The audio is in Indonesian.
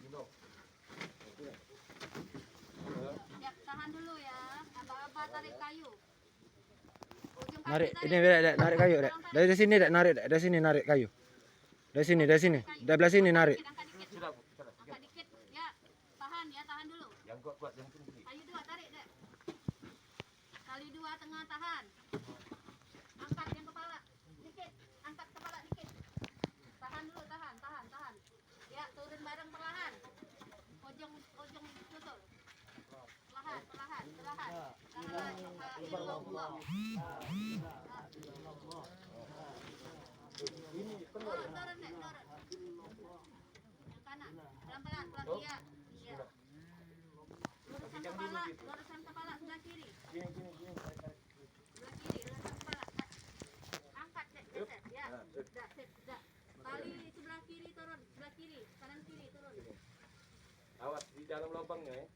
Ya, tahan dulu ya. Abah tarik kayu. Ujung kaki Narik, tarik. ini Dek, narik kayu, Dek. Dari sini, Dek, narik, Dek. Dari sini narik kayu. Dari sini, dari sini. Dari belah sini narik. Angkat dikit. Angkat dikit. Ya, tahan dulu. Yang kuat yang tinggi. Kayu dua tarik, Dek. Kali dua tengah tahan. Angkat yang kepala. Dikit. Angkat kepala dikit. Tahan dulu, tahan. Ya, turun bareng perlahan. Ujung tutul. Perlahan. Buang. Turun, Dek, turun. Yang kanan. Pelan-pelan, iya. Iya. Luruskan kepala sebelah kiri. Sebelah kiri, luruskan kepala. Angkat, Dek, geser. Ya. Dah. Tali sebelah kiri turun, sebelah kiri, kanan kiri turun. Awas di dalam lubangnya ya.